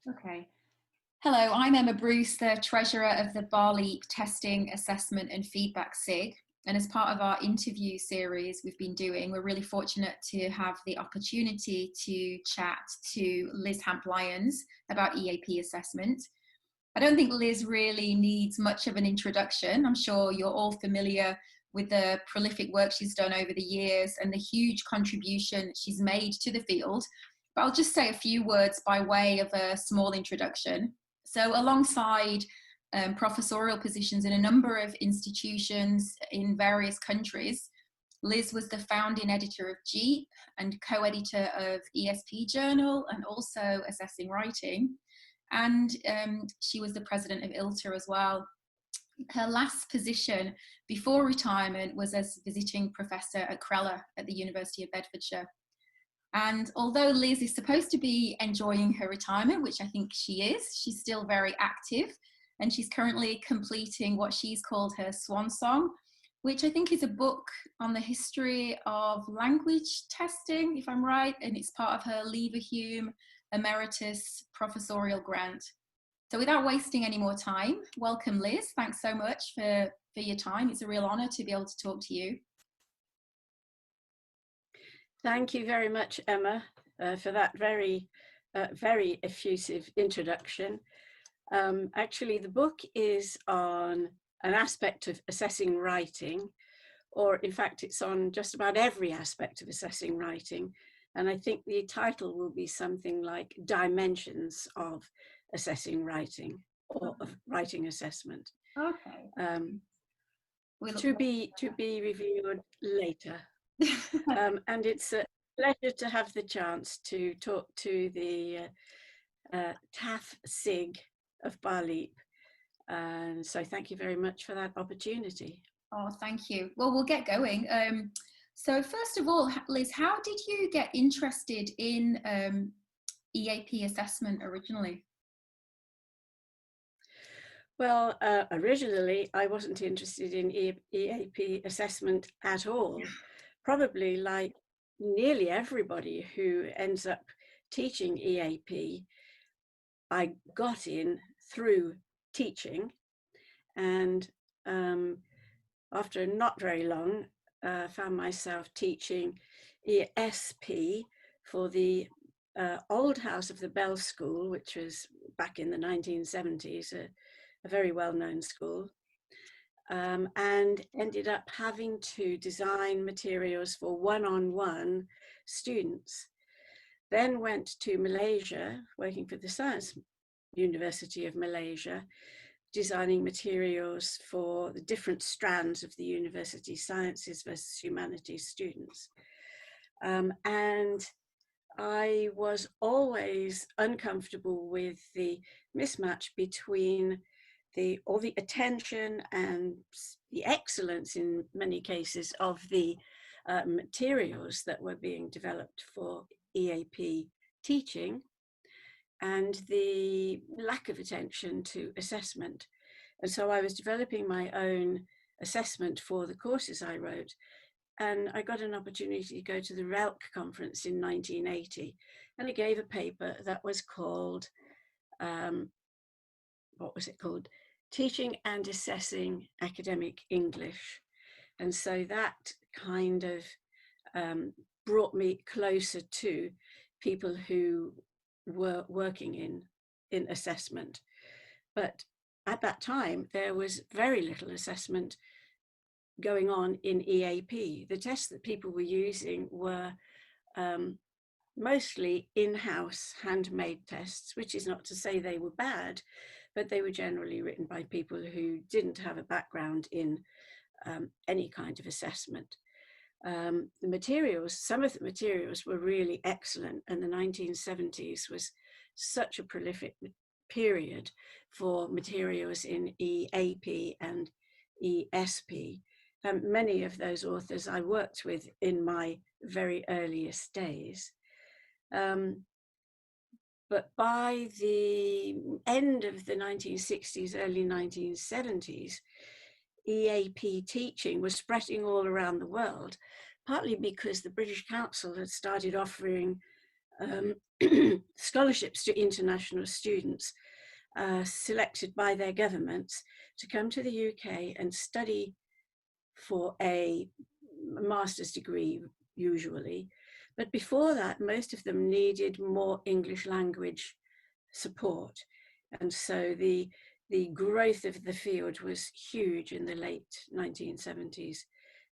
Okay. Hello, I'm Emma Bruce, the Treasurer of the Barleap Testing, Assessment and Feedback SIG. And as part of our interview series we've been doing, we're really fortunate to have the opportunity to chat to Liz Hamp-Lyons about EAP assessment. I don't think Liz really needs much of an introduction. I'm sure you're all familiar with the prolific work she's done over the years and the huge contribution she's made to the field. But I'll just say a few words by way of a small introduction. So alongside professorial positions in a number of institutions in various countries, Liz was the founding editor of JEEP and co-editor of ESP Journal and also Assessing Writing. And she was the president of ILTA as well. Her last position before retirement was as visiting professor at Creller at the University of Bedfordshire. And although Liz is supposed to be enjoying her retirement, which I think she is, she's still very active. And she's currently completing what she's called her swan song, which I think is a book on the history of language testing, if I'm right. And it's part of her Leverhulme Emeritus Professorial Grant. So without wasting any more time, welcome Liz. Thanks so much for your time. It's a real honor to be able to talk to you. Thank you very much, Emma, for that very effusive introduction. Actually, the book is on an aspect of assessing writing, or in fact, it's on just about every aspect of assessing writing. And I think the title will be something like Dimensions of Assessing Writing, or of Writing Assessment. Okay. To be reviewed later. And it's a pleasure to have the chance to talk to the TAFSIG of Barleap. And so thank you very much for that opportunity. Oh, thank you. Well, we'll get going. So first of all, Liz, how did you get interested in EAP assessment originally? Well, originally I wasn't interested in EAP assessment at all. Probably like nearly everybody who ends up teaching EAP, I got in through teaching, and after not very long, found myself teaching ESP for the old house of the Bell School, which was back in the 1970s, a very well-known school. And ended up having to design materials for one-on-one students. Then went to Malaysia, working for the Science University of Malaysia, designing materials for the different strands of the university, sciences versus humanities students. And I was always uncomfortable with the mismatch between all the attention and the excellence in many cases of the materials that were being developed for EAP teaching, and the lack of attention to assessment. And so I was developing my own assessment for the courses I wrote, and I got an opportunity to go to the RELC conference in 1980, and I gave a paper that was called, what was it called? Teaching and Assessing Academic English. And so that kind of brought me closer to people who were working in assessment. But at that time, there was very little assessment going on in EAP. The tests that people were using were mostly in-house handmade tests, which is not to say they were bad, but they were generally written by people who didn't have a background in any kind of assessment. The materials, some of the materials were really excellent, and the 1970s was such a prolific period for materials in EAP and ESP. Many of those authors I worked with in my very earliest days. But by the end of the 1960s, early 1970s, EAP teaching was spreading all around the world, partly because the British Council had started offering scholarships to international students selected by their governments to come to the UK and study for a master's degree, usually. But before that, most of them needed more English language support. And so the growth of the field was huge in the late 1970s.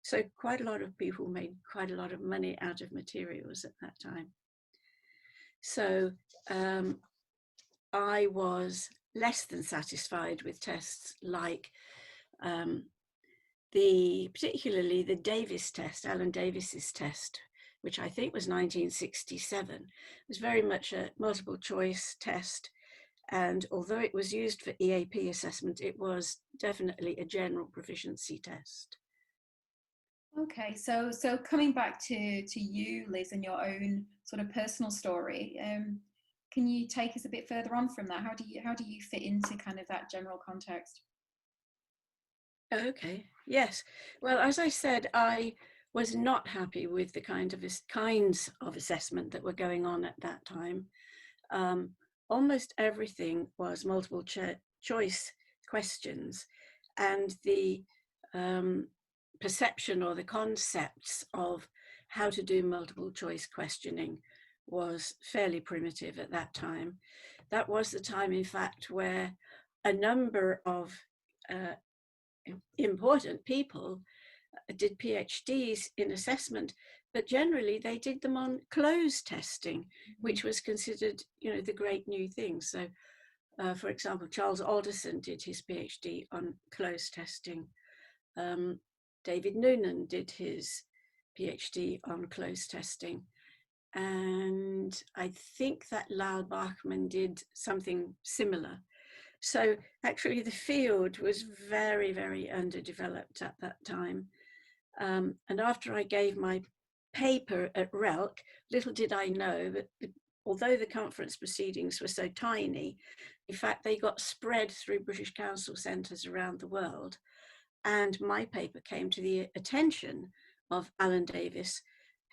So quite a lot of people made quite a lot of money out of materials at that time. So I was less than satisfied with tests like particularly the Davis test, Alan Davis's test, which I think was 1967. It was very much a multiple choice test. And although it was used for EAP assessment, it was definitely a general proficiency test. Okay, so coming back to you, Liz, and your own sort of personal story, can you take us a bit further on from that? How do you fit into kind of that general context? Okay, yes. Well, as I said, I was not happy with the kinds of assessment that were going on at that time. Almost everything was multiple choice questions, and the perception or the concepts of how to do multiple choice questioning was fairly primitive at that time. That was the time, in fact, where a number of important people did PhDs in assessment, but generally they did them on closed testing, which was considered, the great new thing. So, for example, Charles Alderson did his PhD on closed testing. David Noonan did his PhD on closed testing. And I think that Lal Bachman did something similar. So actually the field was very, very underdeveloped at that time. And after I gave my paper at RELC, little did I know that although the conference proceedings were so tiny, in fact, they got spread through British Council centres around the world. And my paper came to the attention of Alan Davis,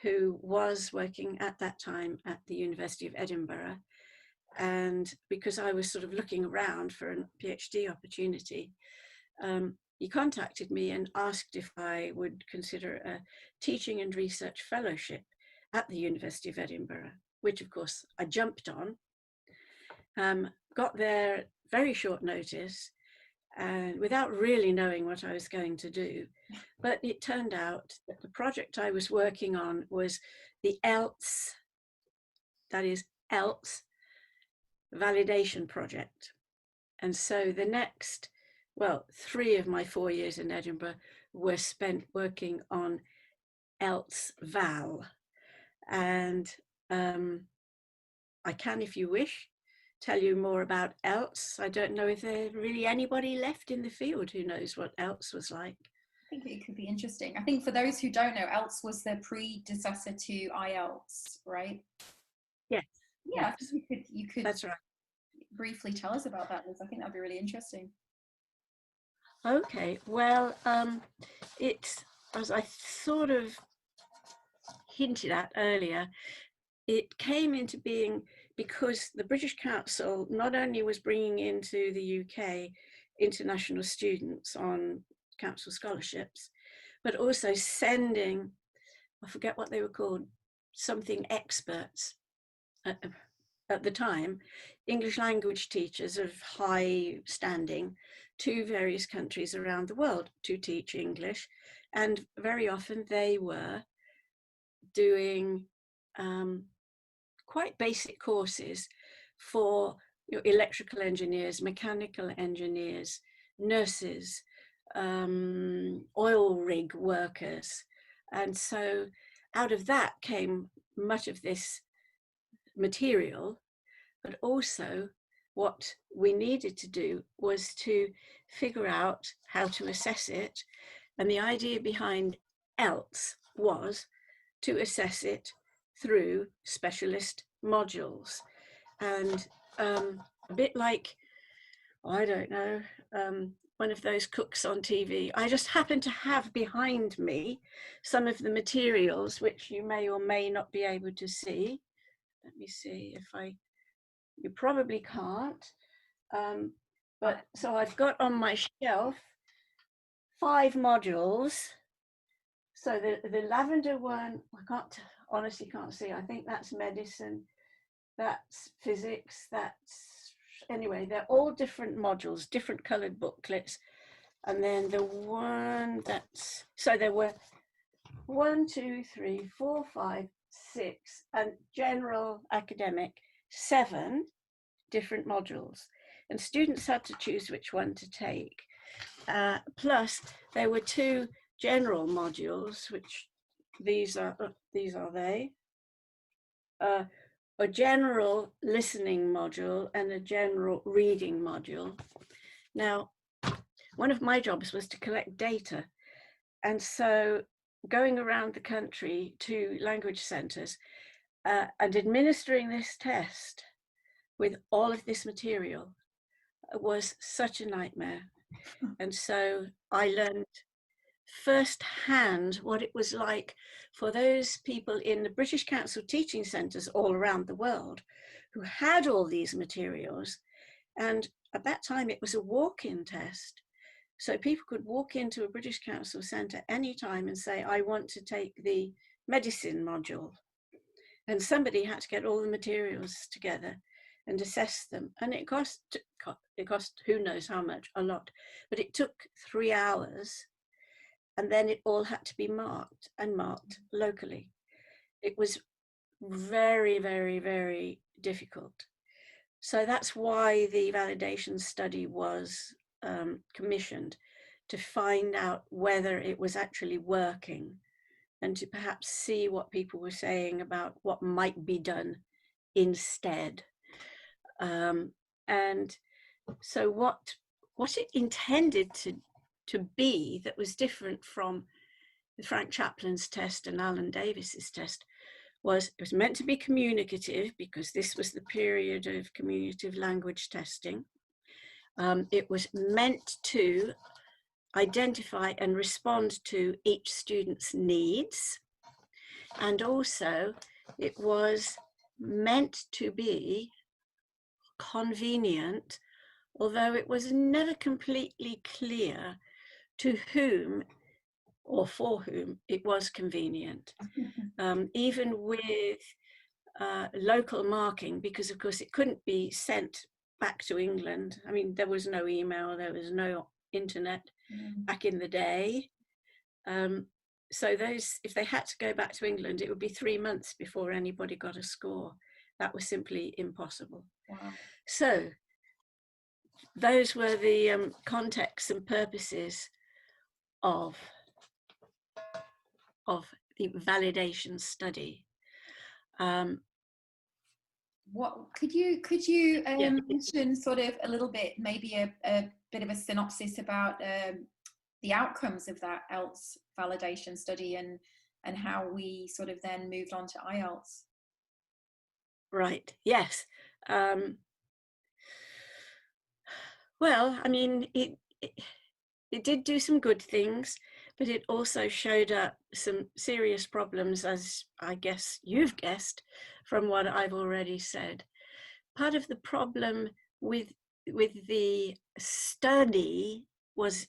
who was working at that time at the University of Edinburgh. And because I was sort of looking around for a PhD opportunity, he contacted me and asked if I would consider a teaching and research fellowship at the University of Edinburgh, which of course I jumped on. Got there very short notice and without really knowing what I was going to do. But it turned out that the project I was working on was the ELTS, that is ELTS validation project. And so the next, 3 of my 4 years in Edinburgh were spent working on ELTS Val. And I can, if you wish, tell you more about ELTS. I don't know if there's really anybody left in the field who knows what ELTS was like. I think it could be interesting. I think for those who don't know, ELTS was the predecessor to IELTS, right? Yes. Yeah, Yes. you could That's right. briefly tell us about that, Liz. I think that'd be really interesting. Okay, well, it's, as I sort of hinted at earlier, it came into being because the British Council not only was bringing into the UK international students on council scholarships, but also sending, I forget what they were called, something experts at the time, English language teachers of high standing to various countries around the world to teach English. And very often they were doing quite basic courses for electrical engineers, mechanical engineers, nurses, oil rig workers. And so out of that came much of this material, but also what we needed to do was to figure out how to assess it. And the idea behind ELTS was to assess it through specialist modules. And a bit like, I don't know, one of those cooks on TV, I just happen to have behind me some of the materials which you may or may not be able to see. let me see if you probably can't. But so I've got on my shelf 5 modules. So the lavender one, honestly can't see. I think that's medicine, that's physics, anyway, they're all different modules, different colored booklets. And then the one so there were 1, 2, 3, 4, 5, 6, and general academic, 7 different modules. And students had to choose which one to take. Plus, there were 2 general modules, which these are they. A general listening module and a general reading module. Now, one of my jobs was to collect data. And so going around the country to language centres and administering this test with all of this material was such a nightmare. And so I learned firsthand what it was like for those people in the British Council teaching centres all around the world who had all these materials. And at that time, it was a walk-in test. So people could walk into a British Council centre anytime and say, I want to take the medicine module. And somebody had to get all the materials together and assess them. And it cost who knows how much, a lot. But it took 3 hours. And then it all had to be marked locally. It was very, very, very difficult. So that's why the validation study was commissioned, to find out whether it was actually working and to perhaps see what people were saying about what might be done instead. And so what it intended to be that was different from the Frank Chaplin's test and Alan Davis's test was, it was meant to be communicative, because this was the period of communicative language testing. It was meant to identify and respond to each student's needs. And also it was meant to be convenient, although it was never completely clear to whom or for whom it was convenient. Even with local marking, because of course it couldn't be sent back to England. I mean, there was no email, there was no internet back in the day. So those, if they had to go back to England, it would be 3 months before anybody got a score. That was simply impossible. Wow. So those were the contexts and purposes of the validation study. What could you mention sort of a little bit, maybe a bit of a synopsis about the outcomes of that ELTS validation study and how we sort of then moved on to IELTS? Right, yes. Well, I mean, it did do some good things, but it also showed up some serious problems, as I guess you've guessed from what I've already said. Part of the problem with the study was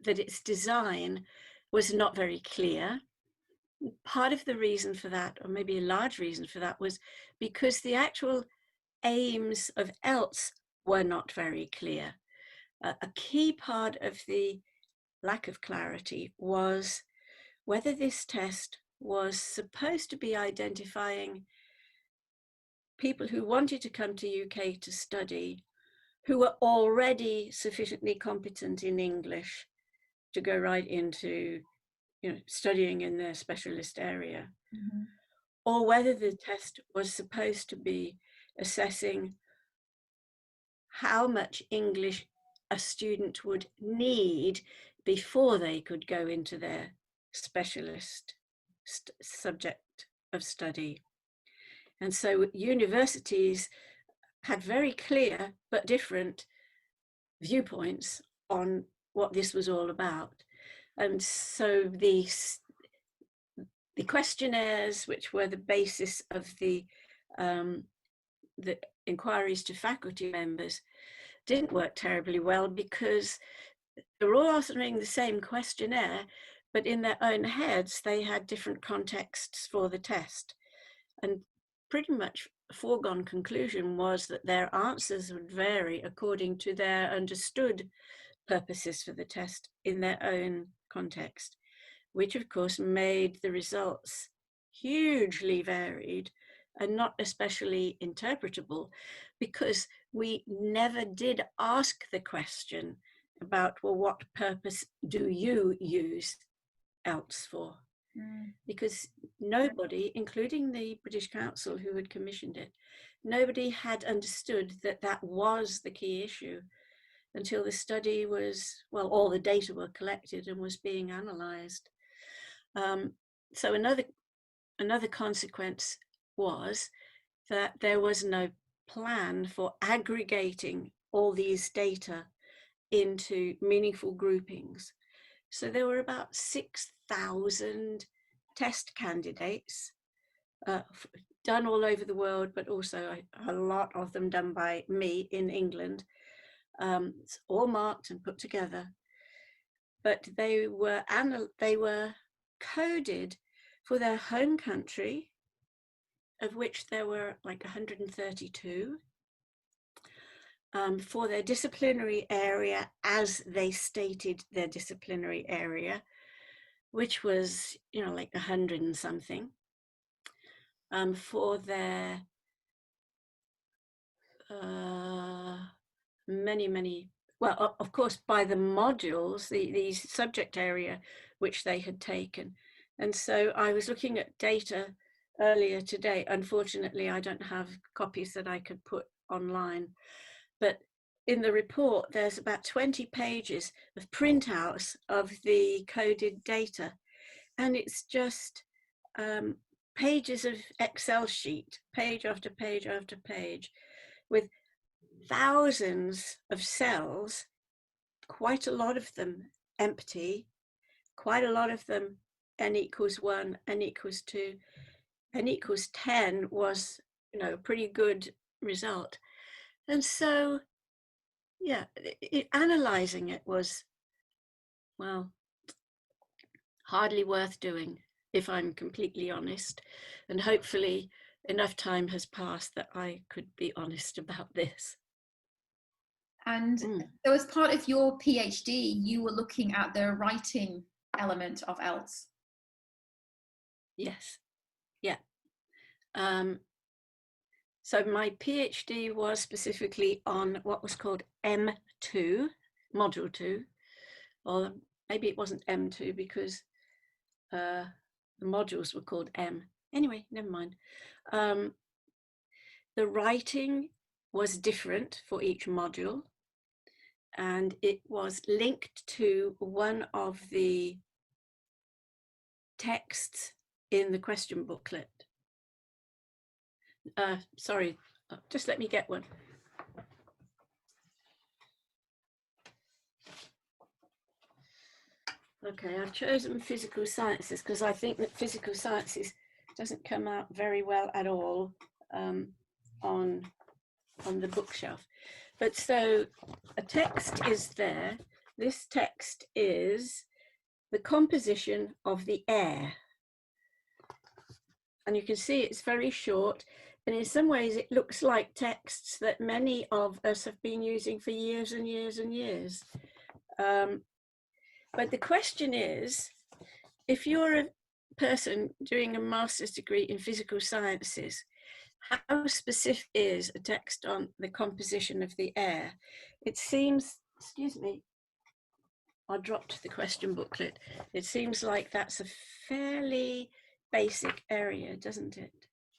that its design was not very clear. Part of the reason for that, or maybe a large reason for that, was because the actual aims of ELTS were not very clear. A key part of the lack of clarity was whether this test was supposed to be identifying people who wanted to come to UK to study, who were already sufficiently competent in English to go right into, studying in their specialist area, or whether the test was supposed to be assessing how much English a student would need before they could go into their specialist subject of study. And so universities had very clear but different viewpoints on what this was all about. And so the questionnaires, which were the basis of the the inquiries to faculty members didn't work terribly well, because they were all answering the same questionnaire, but in their own heads, they had different contexts for the test. And pretty much a foregone conclusion was that their answers would vary according to their understood purposes for the test in their own context, which of course made the results hugely varied and not especially interpretable, because we never did ask the question about, well, what purpose do you use ELTS for? Because nobody, including the British Council who had commissioned it, nobody had understood that that was the key issue until the study was, well, all the data were collected and was being analysed. So another consequence was that there was no plan for aggregating all these data into meaningful groupings. So there were about 6,000 test candidates done all over the world, but also a lot of them done by me in England. It's all marked and put together, but they were coded for their home country, of which there were like 132, for their disciplinary area as they stated their disciplinary area, which was, you know, like 100 and something, for their many, well, of course, by the modules, the subject area which they had taken. And so I was looking at data earlier today. Unfortunately, I don't have copies that I could put online, but in the report, there's about 20 pages of printouts of the coded data. And it's just pages of Excel sheet, page after page after page, with thousands of cells, quite a lot of them empty, quite a lot of them n equals 1, n equals 2, n equals 10 was, you know, a pretty good result. And so, yeah, analysing it was, well, hardly worth doing, if I'm completely honest. And hopefully enough time has passed that I could be honest about this. And so as part of your PhD, you were looking at the writing element of ELTS. Yes, yeah. So my PhD was specifically on what was called M2, Module 2, or maybe it wasn't M2 because the modules were called M. Anyway, never mind. The writing was different for each module, and it was linked to one of the texts in the question booklet. Sorry, just let me get one. Okay, I've chosen physical sciences because I think that physical sciences doesn't come out very well at all on the bookshelf. But so a text is there. This text is the composition of the air. And you can see it's very short. And in some ways, it looks like texts that many of us have been using for years and years and years. But the question is, if you're a person doing a master's degree in physical sciences, how specific is a text on the composition of the air? It seems, excuse me, I dropped the question booklet. It seems like that's a fairly basic area, doesn't it?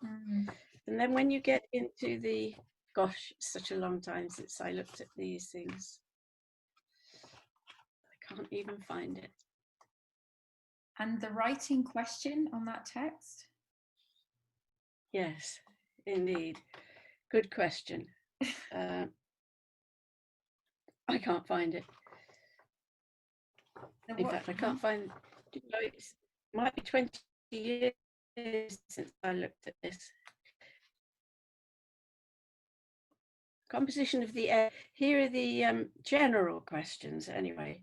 Mm-hmm. And then when you get into the, gosh, it's such a long time since I looked at these things. I can't even find it. And the writing question on that text? Yes, indeed. Good question. I can't find it. In fact, I can't find it. It might be 20 years since I looked at this. composition of the air. Here are the general questions anyway.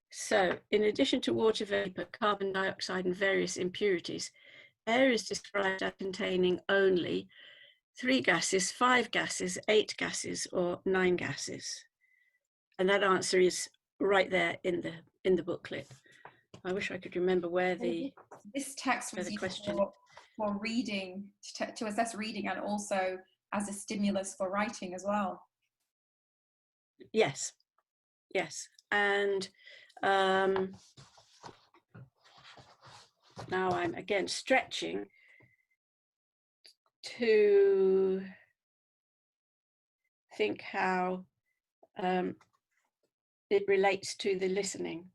So, in addition to water vapor, carbon dioxide and various impurities, air is described as containing only 3 gases, 5 gases, 8 gases, or 9 gases. And that answer is right there in the booklet. I wish I could remember where this text was used for reading, to assess reading, and also as a stimulus for writing as well. Yes, yes. And now I'm again stretching to think how it relates to the listening.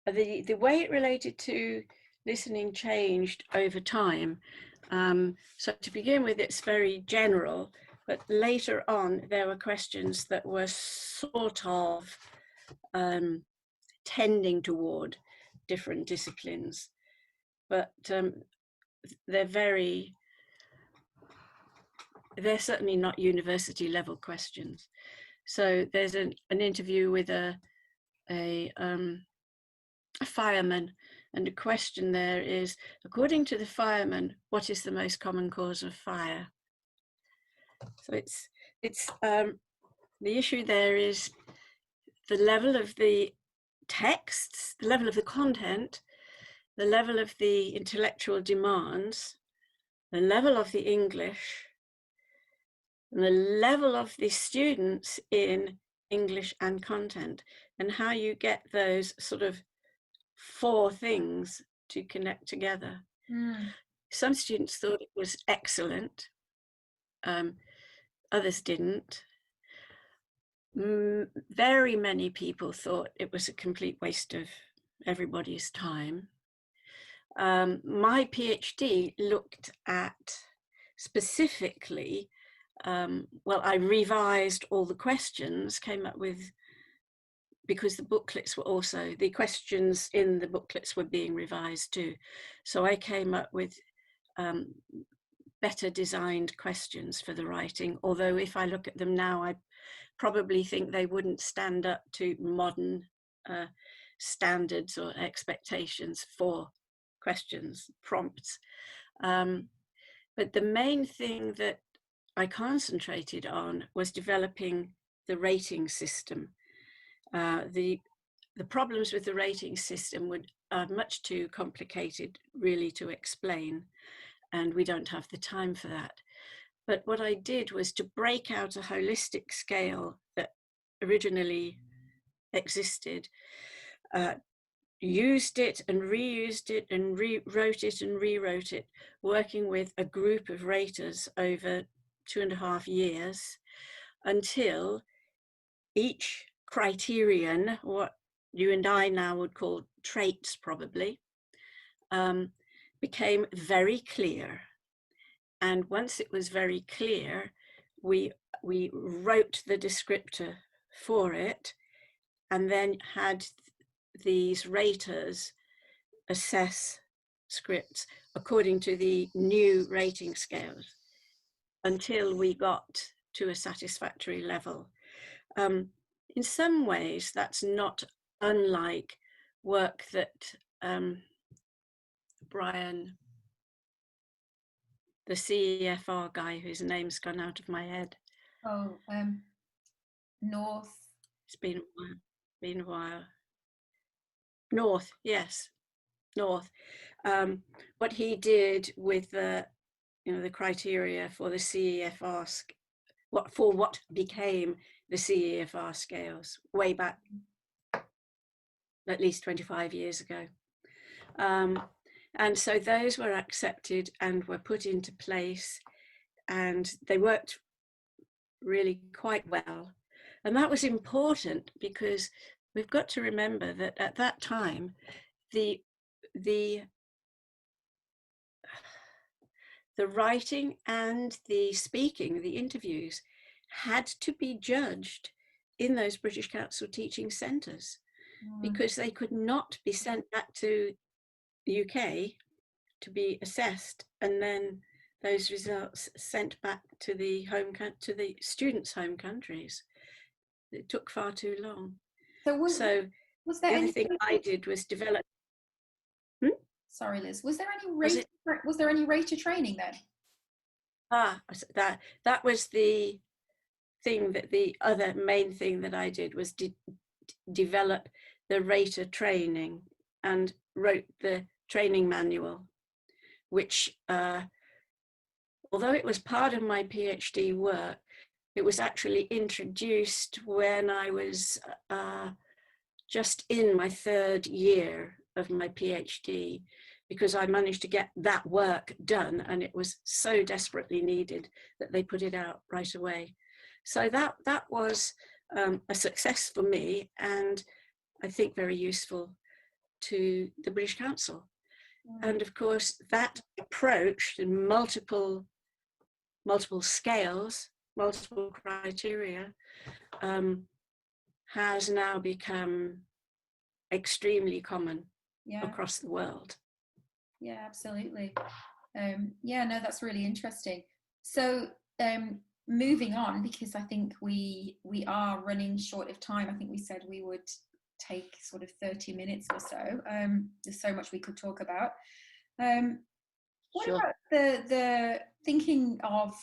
The way it related to listening changed over time. So to begin with, it's very general, but later on, there were questions that were sort of tending toward different disciplines, but they're certainly not university level questions. So there's an interview with a fireman, and the question there is, according to the fireman, what is the most common cause of fire? So it's the issue there is the level of the texts, the level of the content, the level of the intellectual demands, the level of the English, and the level of the students in English and content, and how you get those sort of 4 things to connect together. Some students thought it was excellent, others didn't. Very many people thought it was a complete waste of everybody's time. My PhD looked at specifically, well, I revised all the questions, came up with, because the booklets were also, the questions in the booklets were being revised too. So I came up with better designed questions for the writing, although if I look at them now, I probably think they wouldn't stand up to modern standards or expectations for questions, prompts. But the main thing that I concentrated on was developing the rating system. The problems with the rating system are much too complicated really to explain, and we don't have the time for that. But what I did was to break out a holistic scale that originally existed, used it and reused it and rewrote it and rewrote it, working with a group of raters over 2.5 years, until each criterion, what you and I now would call traits probably, became very clear. And once it was very clear, we wrote the descriptor for it, and then had these raters assess scripts according to the new rating scales until we got to a satisfactory level. In some ways, that's not unlike work that Brian, the CEFR guy whose name's gone out of my head. Oh, North. It's been a while. North, yes, North. What he did with the criteria for the CEFR, what became the CEFR scales way back, at least 25 years ago. And so those were accepted and were put into place, and they worked really quite well. And that was important because we've got to remember that at that time, the writing and the speaking, the interviews, had to be judged in those British Council teaching centres, because they could not be sent back to the UK to be assessed and then those results sent back to the students' home countries. It took far too long. So was there the other any thing I did was develop. Sorry, Liz. Was there any rater training then? That was the thing, that the other main thing that I did was develop the rater training and wrote the training manual, which although it was part of my PhD work, it was actually introduced when I was just in my 3rd year of my PhD, because I managed to get that work done, and it was so desperately needed that they put it out right away. So that was a success for me, and I think very useful to the British Council. And of course, that approach in multiple scales, multiple criteria, has now become extremely common across the world. Yeah, absolutely. Yeah, no, that's really interesting. So moving on, because I think we are running short of time. I think we said we would take sort of 30 minutes or so. There's so much we could talk about. What about the thinking of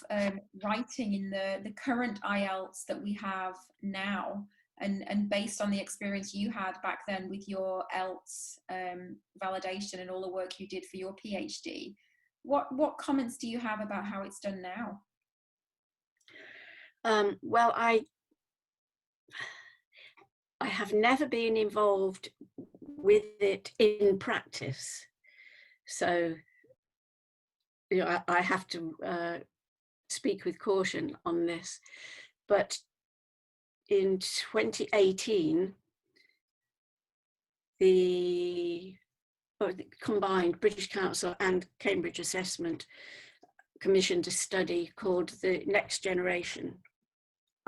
writing in the current IELTS that we have now, and based on the experience you had back then with your ELTS validation and all the work you did for your PhD, what comments do you have about how it's done now? Well, I have never been involved with it in practice, so I have to speak with caution on this. But in 2018, the combined British Council and Cambridge Assessment commissioned a study called the Next Generation,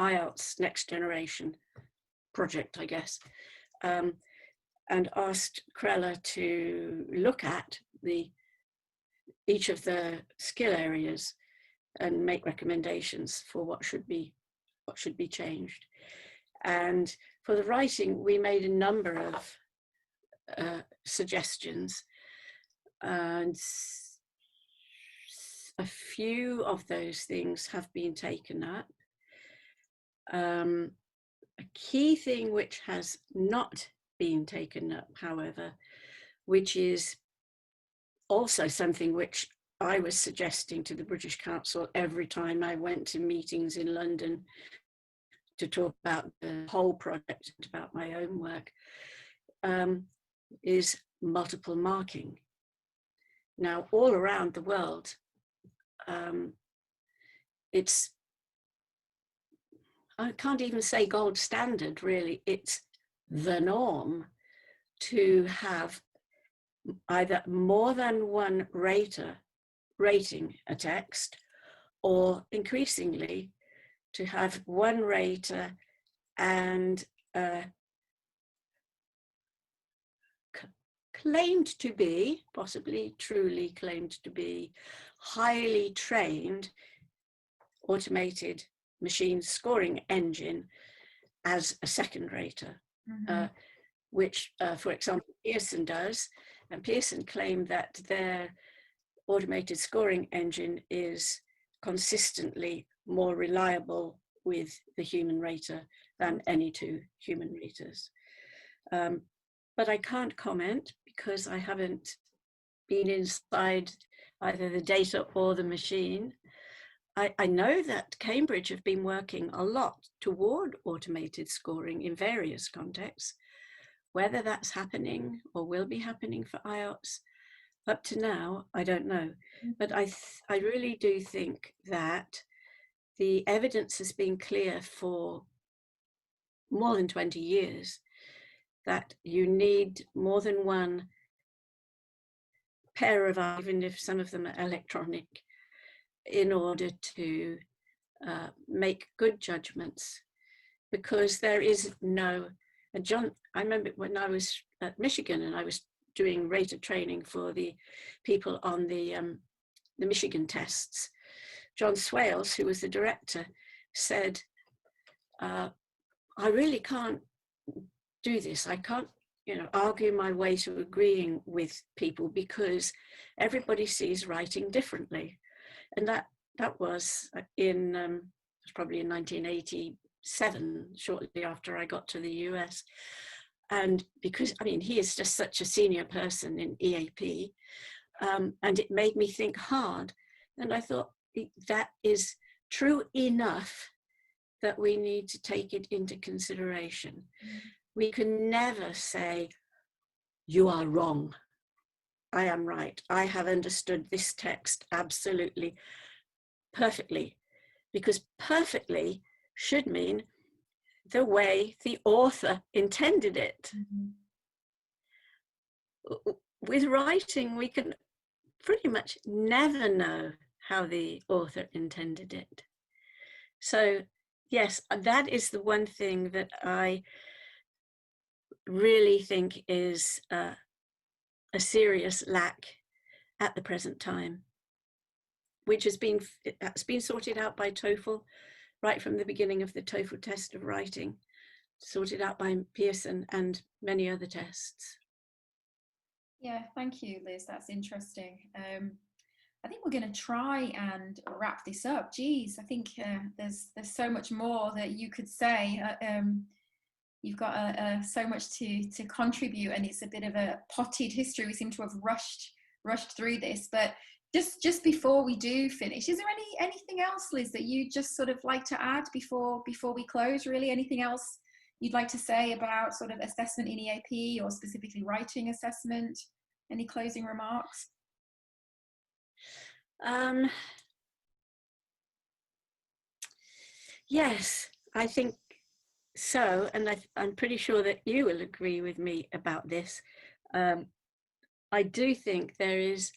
IELTS Next Generation project, I guess, and asked CRELA to look at each of the skill areas and make recommendations for what should be changed. And for the writing, we made a number of suggestions, and a few of those things have been taken up. A key thing which has not been taken up, however, which is also something which I was suggesting to the British Council every time I went to meetings in London to talk about the whole project and about my own work, is multiple marking. Now, all around the world, it's, I can't even say gold standard, really. It's the norm to have either more than one rater rating a text, or increasingly to have one rater and claimed to be, possibly truly claimed to be, highly trained automated machine scoring engine as a second rater, which, for example, Pearson does. And Pearson claimed that their automated scoring engine is consistently more reliable with the human rater than any 2 human raters. But I can't comment because I haven't been inside either the data or the machine. I know that Cambridge have been working a lot toward automated scoring in various contexts. Whether that's happening or will be happening for IELTS, up to now, I don't know. But I really do think that the evidence has been clear for more than 20 years that you need more than one pair of eyes, even if some of them are electronic, in order to make good judgments, because there is no, I remember when I was at Michigan and I was doing rater training for the people on the the Michigan tests, John Swales, who was the director, said, I really can't do this. I can't, argue my way to agreeing with people because everybody sees writing differently. And that was probably in 1987, shortly after I got to the US. And because, he is just such a senior person in EAP, and it made me think hard. And I thought, that is true enough that we need to take it into consideration. We can never say, you are wrong, I am right. I have understood this text absolutely perfectly, because perfectly should mean the way the author intended it. With writing, we can pretty much never know how the author intended it. So yes, that is the one thing that I really think is a serious lack at the present time, which has been sorted out by TOEFL right from the beginning of the TOEFL test of writing, sorted out by Pearson and many other tests. Yeah, thank you, Liz. That's interesting. I think we're going to try and wrap this up. Geez, I think there's so much more that you could say. You've got so much to contribute, and it's a bit of a potted history. We seem to have rushed through this, but just before we do finish, is there anything else, Liz, that you just sort of like to add before we close? Really, anything else you'd like to say about sort of assessment in EAP, or specifically writing assessment? Any closing remarks? Yes, I think so, and I'm pretty sure that you will agree with me about this. I do think there is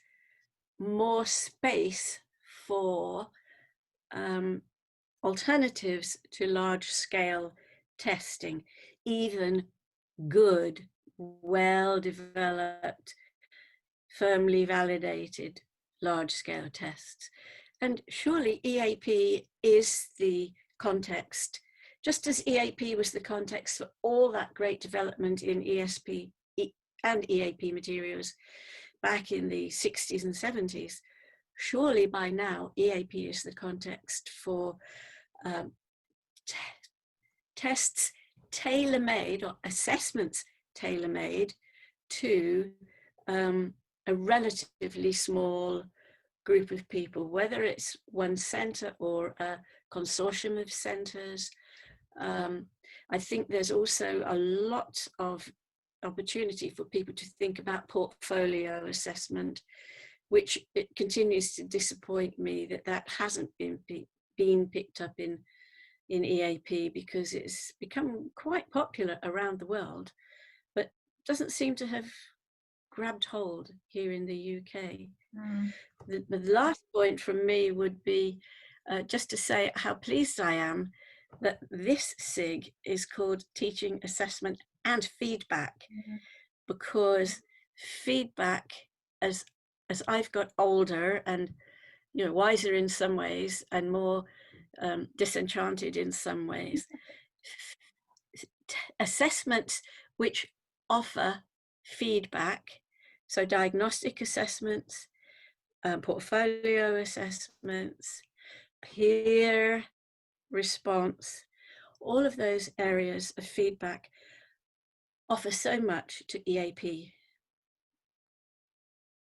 more space for alternatives to large-scale testing, even good, well-developed, firmly validated large-scale tests. And surely EAP is the context, just as EAP was the context for all that great development in ESP and EAP materials back in the 60s and 70s. Surely by now, EAP is the context for tests tailor-made, or assessments tailor-made to a relatively small group of people, whether it's one centre or a consortium of centres. I think there's also a lot of opportunity for people to think about portfolio assessment, which it continues to disappoint me that hasn't been picked up in EAP, because it's become quite popular around the world, but doesn't seem to have grabbed hold here in the UK. The last point from me would be just to say how pleased I am that this SIG is called Teaching Assessment and Feedback, because feedback, as I've got older and wiser in some ways and more disenchanted in some ways, assessments which offer feedback, so diagnostic assessments, portfolio assessments, peer response, all of those areas of feedback offer so much to EAP.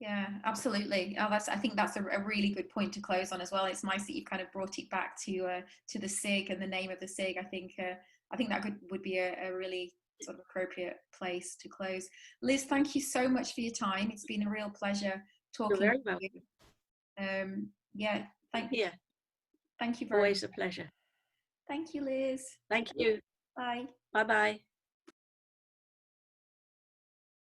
Yeah, absolutely. I think that's a really good point to close on as well. It's nice that you've kind of brought it back to the SIG and the name of the SIG. I think that would be a really sort of appropriate place to close. Liz, thank you so much for your time. It's been a real pleasure talking. You're very welcome. Yeah, thank you. Always a pleasure. Thank you, Liz. Thank you. Bye. Bye-bye.